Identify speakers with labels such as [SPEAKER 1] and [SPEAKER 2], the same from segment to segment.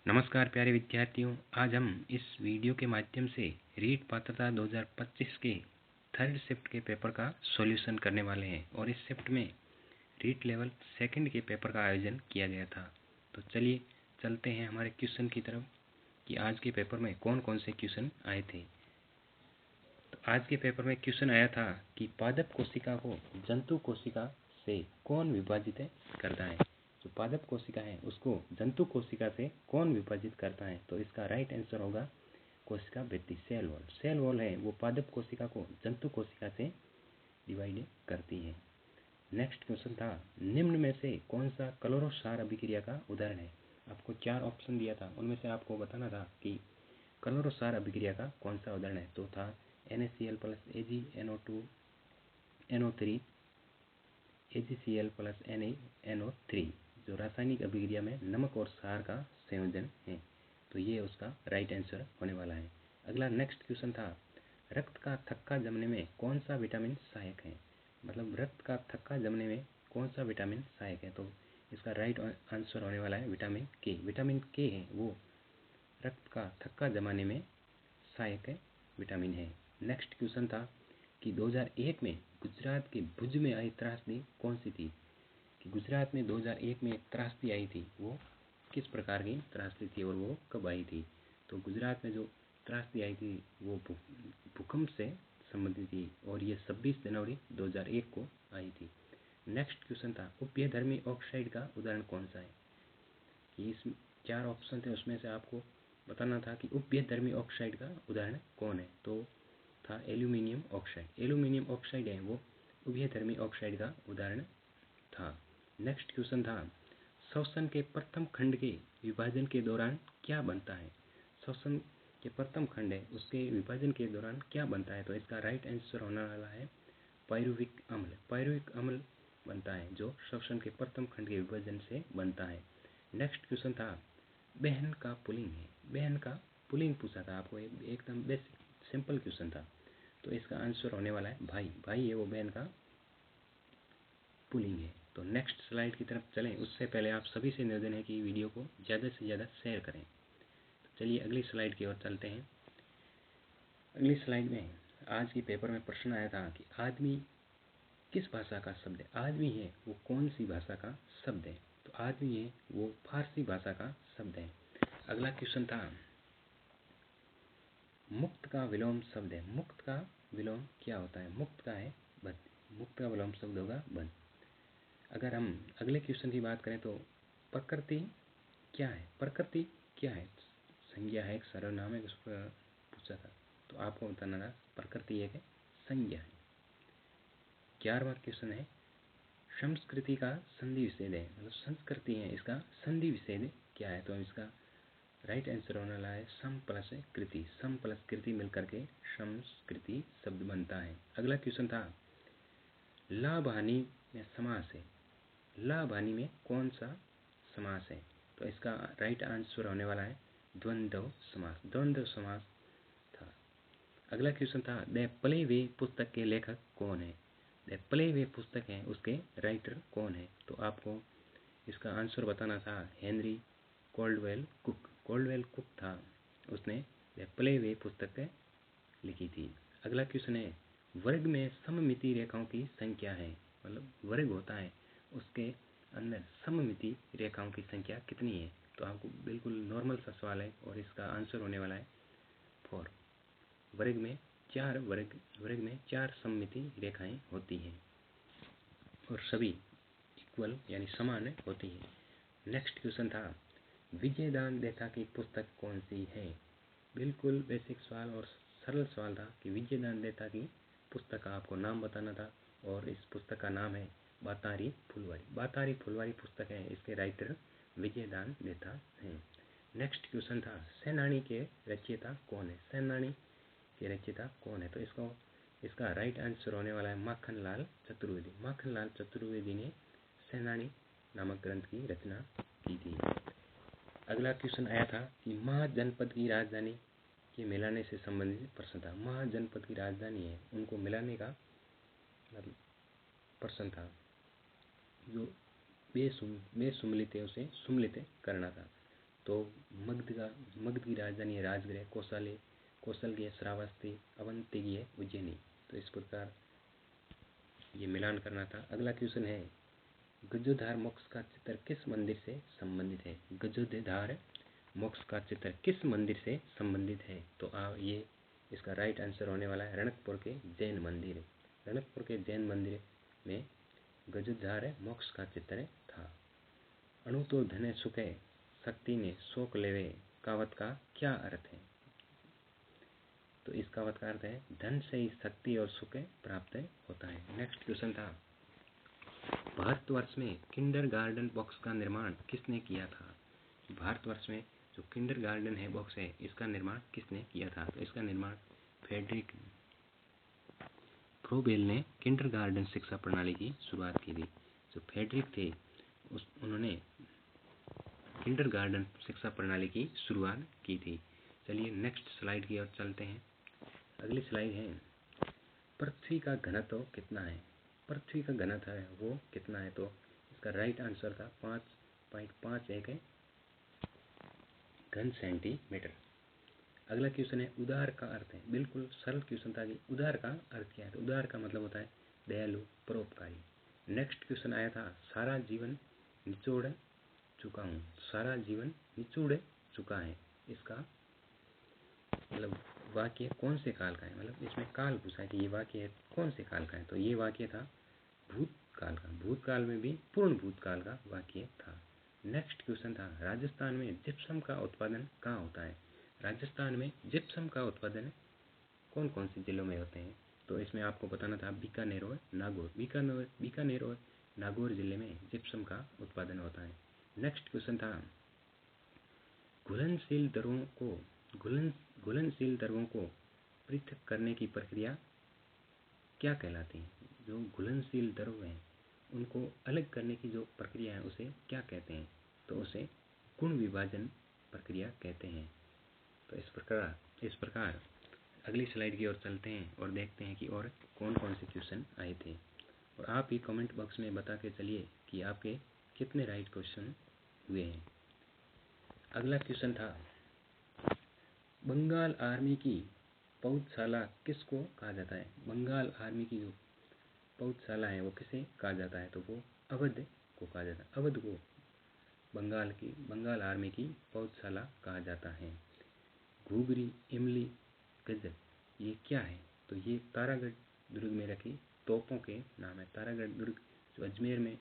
[SPEAKER 1] नमस्कार प्यारे विद्यार्थियों, आज हम इस वीडियो के माध्यम से रीट पात्रता 2025 के थर्ड शिफ्ट के पेपर का सॉल्यूशन करने वाले हैं और इस शिफ्ट में रीट लेवल सेकंड के पेपर का आयोजन किया गया था। तो चलिए चलते हैं हमारे क्वेश्चन की तरफ कि आज के पेपर में कौन कौन से क्वेश्चन आए थे। तो आज के पेपर में क्वेश्चन आया था कि पादप कोशिका को जंतु कोशिका से कौन विभाजित करता है। जो पादप कोशिका है उसको जंतु कोशिका से कौन विभाजित करता है। तो इसका राइट आंसर होगा कोशिका भित्ति, सेल वॉल। सेल वॉल है वो पादप कोशिका को जंतु कोशिका से डिवाइड करती है। नेक्स्ट क्वेश्चन था, निम्न में से कौन सा क्लोरोसार अभिक्रिया का उदाहरण है। आपको 4 ऑप्शन दिया था, उनमें से आपको बताना था कि क्लोरोसार अभिक्रिया का कौन सा उदाहरण है। तो था NaCl plus AgNO2 NO3 AgCl plus NaNO3, जो रासायनिक अभिक्रिया में नमक और क्षार का संयोजन है। तो ये उसका राइट आंसर होने वाला है। अगला नेक्स्ट क्वेश्चन था, रक्त का थक्का जमने में कौन सा विटामिन सहायक है। मतलब रक्त का थक्का जमने में कौन सा विटामिन सहायक है। तो इसका राइट आंसर होने वाला है विटामिन के। विटामिन के है वो रक्त का थक्का जमाने में सहायक विटामिन है। नेक्स्ट क्वेश्चन था कि 2001 में गुजरात के भुज में आई त्रासदी कौन सी थी। कि गुजरात में 2001 में एक त्रासदी आई थी, वो किस प्रकार की त्रासदी थी और वो कब आई थी। तो गुजरात में जो त्रासदी आई थी वो भूकंप से संबंधित थी और ये 26 जनवरी 2001 को आई थी। नेक्स्ट क्वेश्चन था, उपयधर्मी ऑक्साइड का उदाहरण कौन सा है। कि इस 4 ऑप्शन थे, उसमें से आपको बताना था कि उपयधर्मी ऑक्साइड का उदाहरण कौन है। तो था एल्यूमिनियम ऑक्साइड। एल्यूमिनियम ऑक्साइड है वो उभयधर्मी ऑक्साइड का उदाहरण था। नेक्स्ट क्वेश्चन था, श्वसन के प्रथम खंड के विभाजन के दौरान क्या बनता है। श्वसन के प्रथम खंड है उसके विभाजन के दौरान क्या बनता है। तो इसका राइट आंसर होने वाला है पायरुविक अम्ल। पायरुविक अम्ल बनता है जो श्वसन के प्रथम खंड के विभाजन से बनता है। नेक्स्ट क्वेश्चन था, बहन का पुल्लिंग है। बहन का पुल्लिंग पूछा था आपको, एकदम बेसिक सिंपल क्वेश्चन था। तो इसका आंसर होने वाला है भाई। भाई है वो बहन का पुल्लिंग है। तो नेक्स्ट स्लाइड की तरफ चलें उससे पहले आप सभी से निवेदन है कि वीडियो को ज़्यादा से ज़्यादा शेयर करें। तो चलिए अगली स्लाइड की ओर चलते हैं। अगली स्लाइड में आज के पेपर में प्रश्न आया था कि आदमी किस भाषा का शब्द है। आदमी है वो कौन सी भाषा का शब्द है। तो आदमी है वो फारसी भाषा का शब्द है। अगला क्वेश्चन था, मुक्त का विलोम शब्द है। मुक्त का विलोम क्या होता है। मुक्त का है बंद। मुक्त का विलोम शब्द होगा बंद। अगर हम अगले क्वेश्चन की बात करें तो प्रकृति क्या है। प्रकृति क्या है, संज्ञा है, एक सर्वनाम है, उस पर पूछा था। तो आपको बताना था प्रकृति एक संज्ञा है। 11वां क्वेश्चन है, संस्कृति का संधि विच्छेद है। मतलब संस्कृति है इसका संधि विच्छेद क्या है। तो इसका राइट आंसर होने वाला है सम प्लस कृति। सम प्लस कृति मिलकर के संस्कृति शब्द बनता है। अगला क्वेश्चन था, लाभ हानि में समास है। लाभ हानि में कौन सा समास है। तो इसका राइट आंसर होने वाला है द्वंद्व समास। द्वंद्व समास था। अगला क्वेश्चन था, द प्ले वे पुस्तक के लेखक कौन है। द प्ले वे पुस्तक है उसके राइटर कौन है। तो आपको इसका आंसर बताना था Henry Caldwell cook. Caldwell cook था, उसने द प्ले वे पुस्तक लिखी थी। अगला क्वेश्चन है, वर्ग में सममिति रेखाओं की संख्या है। मतलब वर्ग होता है उसके अंदर सममिति रेखाओं की संख्या कितनी है। तो आपको बिल्कुल नॉर्मल सा सवाल है और इसका आंसर होने वाला है 4। वर्ग में 4 सममिति रेखाएं होती हैं और सभी इक्वल यानी समान होती हैं। नेक्स्ट क्वेश्चन था, विजयदान देथा की पुस्तक कौन सी है। बिल्कुल बेसिक सवाल और सरल सवाल था कि विजयदान देथा की पुस्तक का आपको नाम बताना था और इस पुस्तक का नाम है बातारी फुलवारी। बातारी फुलवारी पुस्तक है, इसके राइटर विजयदान देथा हैं। नेक्स्ट क्वेश्चन था, सेनानी के रचयिता कौन है। सेनानी के रचयिता कौन है। तो इसका राइट आंसर होने वाला है माखनलाल चतुर्वेदी। माखनलाल चतुर्वेदी ने सेनानी नामक ग्रंथ की रचना की थी। अगला क्वेश्चन आया था कि महाजनपद की राजधानी के मिलाने से संबंधित प्रश्न था। महाजनपद की राजधानी है उनको मिलाने का मतलब प्रश्न था, जो बेसुम्मिलित है उसे सुम्मिलित करना था। तो मगध की राजधानी है राजगृह, कौशल की है श्रावस्ती, अवंती की है उज्जैनी। तो इस प्रकार ये मिलान करना था। अगला क्वेश्चन है गजोधार मोक्ष का चित्र किस मंदिर से संबंधित है? गजोधार मोक्ष का चित्र किस मंदिर से संबंधित है? तो ये इसका राइट आंसर होने वाला है रणकपुर के जैन मंदिर। रणकपुर के जैन मंदिर में गजोधार मोक्ष का चित्र था। अणु तो धने सुखे शक्ति ने शोक लेवे कहावत का क्या अर्थ है? तो इस कहावत का अर्थ है धन से ही शक्ति और सुख प्राप्त होता है। नेक्स्ट क्वेश्चन था भारतवर्ष में किंडरगार्टन बॉक्स का निर्माण किसने किया था? भारतवर्ष में जो किंडरगार्टन है बॉक्स है इसका निर्माण किसने किया था? तो इसका निर्माण फ्रेडरिक फ्रोबेल ने किंडरगार्टन शिक्षा प्रणाली की शुरुआत की थी। जो फ्रेडरिक थे उन्होंने किंडरगार्टन शिक्षा प्रणाली की शुरुआत की थी। चलिए नेक्स्ट स्लाइड की ओर चलते हैं। अगली स्लाइड है पृथ्वी का घनत्व कितना है? पृथ्वी का घनत्व है वो कितना है? तो इसका राइट आंसर था 5.51 घन सेंटीमीटर। अगला क्वेश्चन है उदार का अर्थ है। बिल्कुल सरल क्वेश्चन था कि उदार का अर्थ क्या है? तो उदार का मतलब होता है दयालु, परोपकारी। नेक्स्ट क्वेश्चन आया था सारा जीवन निचोड़ चुका हूँ। सारा जीवन निचोड़ चुका है, इसका मतलब वाक्य कौन से काल का है? मतलब इसमें काल पूछा है कि ये वाक्य कौन से काल का है? तो ये वाक्य था भूतकाल का। भूतकाल में भी पूर्ण भूतकाल का वाक्य था। नेक्स्ट क्वेश्चन था राजस्थान में जिप्सम का उत्पादन कहाँ होता है? राजस्थान में जिप्सम का उत्पादन कौन कौन से जिलों में होते हैं? तो इसमें आपको बताना था बीकानेर और नागौर। बीकानेर और नागौर जिले में जिप्सम का उत्पादन होता है। नेक्स्ट क्वेश्चन था घुलनशील द्रवों को पृथक करने की प्रक्रिया क्या कहलाती है? जो घुलनशील द्रव हैं उनको अलग करने की जो प्रक्रिया है उसे क्या कहते हैं? तो उसे गुण विभाजन प्रक्रिया कहते हैं। तो इस प्रकार अगली स्लाइड की ओर चलते हैं और देखते हैं कि और कौन कौन से क्वेश्चन आए थे। और आप ही कमेंट बॉक्स में बता के चलिए कि आपके कितने राइट क्वेश्चन हुए हैं। अगला क्वेश्चन था बंगाल आर्मी की पौधशाला किसको कहा जाता है? बंगाल आर्मी की जो पौधशाला है वो किसे कहा जाता है? तो वो अवध को कहा जाता है। अवध को बंगाल आर्मी की पौधशाला कहा जाता है। घुघरी, इमली, गजर ये क्या है? तो ये तारागढ़ दुर्ग में रखी तोपों के नाम है। तारागढ़ दुर्ग जो अजमेर में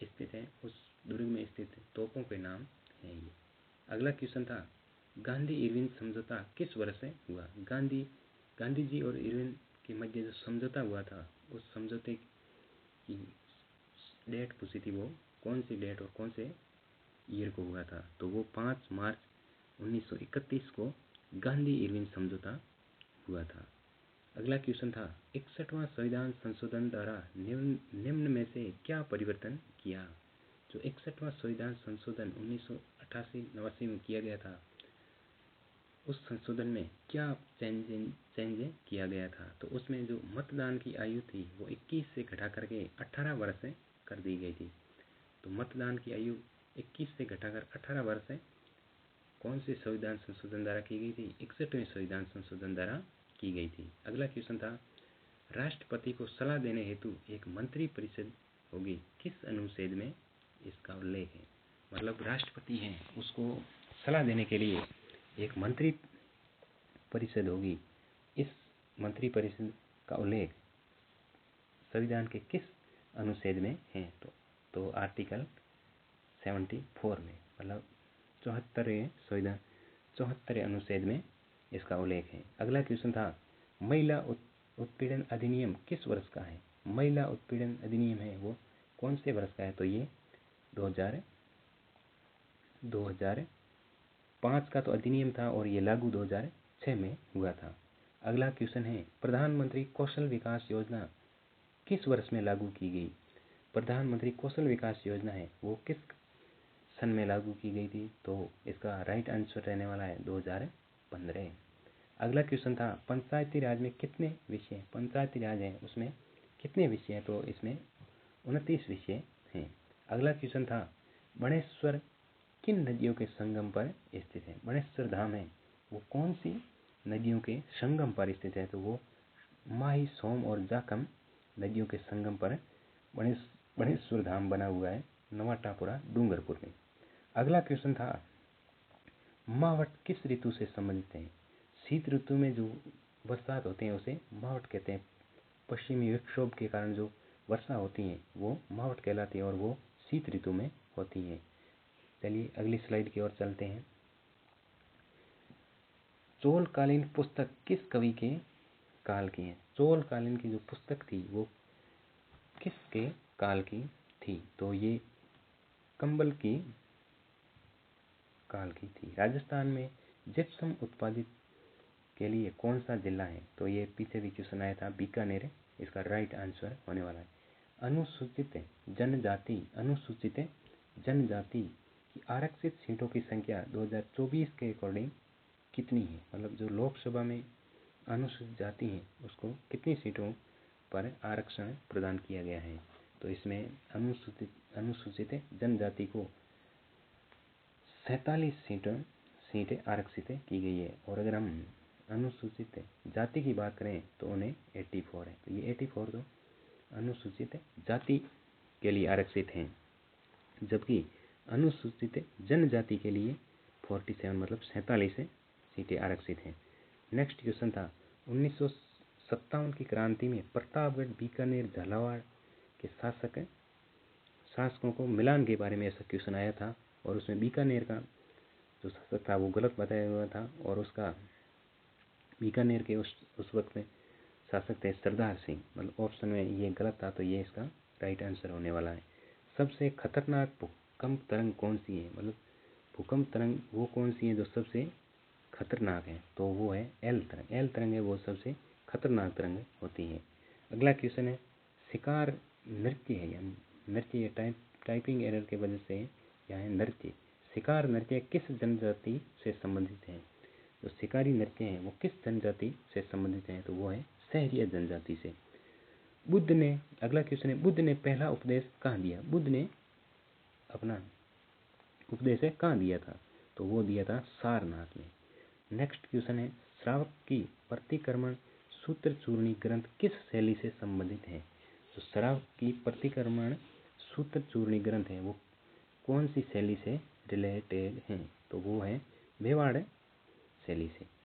[SPEAKER 1] स्थित है उस दुर्ग में स्थित तोपों के नाम है ये। अगला क्वेश्चन था गांधी इरविन समझौता किस वर्ष से हुआ? गांधी जी और इरविन के मध्य जो समझौता हुआ था उस समझौते की डेट पूछी थी, वो कौन सी डेट और कौन से ईयर को हुआ था? तो वो 5 मार्च 1931 को गांधी इरविन समझौता हुआ था। अगला क्वेश्चन था 61वां संविधान संशोधन द्वारा निम्न में से क्या परिवर्तन किया? जो 61वां संविधान संशोधन 1988-89 में किया गया था उस संशोधन में क्या चेंज किया गया था? तो उसमें जो मतदान की आयु थी वो 21 से घटा करके 18 वर्ष कर दी गई थी। तो मतदान की आयु 21 से घटाकर 18 वर्ष कौन से संविधान संशोधन द्वारा की गई थी? 61वें संविधान संशोधन द्वारा की गई थी। अगला क्वेश्चन था राष्ट्रपति को सलाह देने हेतु एक मंत्री परिषद होगी, किस अनुच्छेद में इसका उल्लेख है? मतलब राष्ट्रपति हैं उसको सलाह देने के लिए एक मंत्री परिषद होगी, इस मंत्री परिषद का उल्लेख संविधान के किस अनुच्छेद में है? तो आर्टिकल 74 में, मतलब 74 अनुच्छेद में इसका उल्लेख है। अगला क्वेश्चन था महिला उत्पीड़न अधिनियम किस वर्ष का है? महिला उत्पीड़न अधिनियम है वो कौन से वर्ष का है? तो ये 2005 का तो अधिनियम था और ये लागू 2006 में हुआ था। अगला क्वेश्चन है प्रधानमंत्री कौशल विकास योजना किस वर्ष में लागू की गई? प्रधानमंत्री कौशल विकास योजना है वो किस सन में लागू की गई थी? तो इसका राइट आंसर रहने वाला है 2015। अगला क्वेश्चन था पंचायती राज में कितने विषय? पंचायती राज है उसमें कितने विषय हैं? तो इसमें 29 विषय हैं। अगला क्वेश्चन था बणेश्वर किन नदियों के संगम पर स्थित है? बणेश्वर धाम है वो कौन सी नदियों के संगम पर स्थित है? तो वो माही, सोम और जाखम नदियों के संगम पर बणेश्वर धाम बना हुआ है नवाटापुरा डूंगरपुर में। अगला क्वेश्चन था, मावट किस ऋतु से संबंधित है? शीत ऋतु में जो बरसात होते हैं उसे मावट कहते हैं। पश्चिमी विक्षोभ के कारण जो वर्षा होती है वो मावट कहलाती है और वो शीत ऋतु में होती है। चलिए अगली स्लाइड की ओर चलते हैं। चोलकालीन पुस्तक किस कवि के काल की है? चोलकालीन की जो पुस्तक थी वो किसके काल की थी? तो ये कंबल की काल की थी। राजस्थान में जिप्सम उत्पादित के लिए कौन सा जिला है? तो ये पीछे भी क्वेश्चन आया था, बीकानेर इसका राइट आंसर होने वाला है। अनुसूचित जनजाति की आरक्षित सीटों की संख्या 2024 के अकॉर्डिंग कितनी है? मतलब जो लोकसभा में अनुसूचित जाति है उसको कितनी सीटों पर आरक्षण प्रदान किया गया है? तो इसमें अनुसूचित जनजाति को 47 सीटें आरक्षित की गई है। और अगर हम अनुसूचित जाति की बात करें तो उन्हें 84 है। तो ये 84 तो अनुसूचित जाति के लिए आरक्षित हैं, जबकि अनुसूचित जनजाति के लिए 47 मतलब 47 सीटें आरक्षित हैं। नेक्स्ट क्वेश्चन था, 1957 की क्रांति में प्रतापगढ़, बीकानेर, झालावाड़ के शासकों को मिलान के बारे में ऐसा क्वेश्चन आया था और उसमें बीकानेर का जो शासक था वो गलत बताया हुआ था और उसका बीकानेर के उस वक्त में शासक थे सरदार सिंह। मतलब ऑप्शन में ये गलत था तो ये इसका राइट आंसर होने वाला है। सबसे खतरनाक भूकंप तरंग कौन सी है? मतलब भूकंप तरंग वो कौन सी है जो सबसे खतरनाक है? तो वो है एल तरंग। एल तरंग है वो सबसे खतरनाक तरंग होती है। अगला क्वेश्चन है, शिकार नृत्य है या नृत्य, ये टाइपिंग एरर की वजह से यहाँ है नृत्य। शिकार नृत्य किस जनजाति से संबंधित है? जो शिकारी नृत्य हैं वो किस जनजाति से संबंधित हैं? तो वो है सहरिया जनजाति से। बुद्ध ने, अगला क्वेश्चन है, बुद्ध ने पहला उपदेश कहाँ दिया? बुद्ध ने अपना उपदेश कहाँ दिया था? तो वो दिया था सारनाथ में। नेक्स्ट क्वेश्चन है, श्रावक की प्रतिक्रमण सूत्र चूर्णी ग्रंथ किस शैली से संबंधित है? तो श्रावक की प्रतिक्रमण सूत्र चूर्णी ग्रंथ है वो कौन सी शैली से रिलेटेड है? तो वो है मेवाड़ शैली से।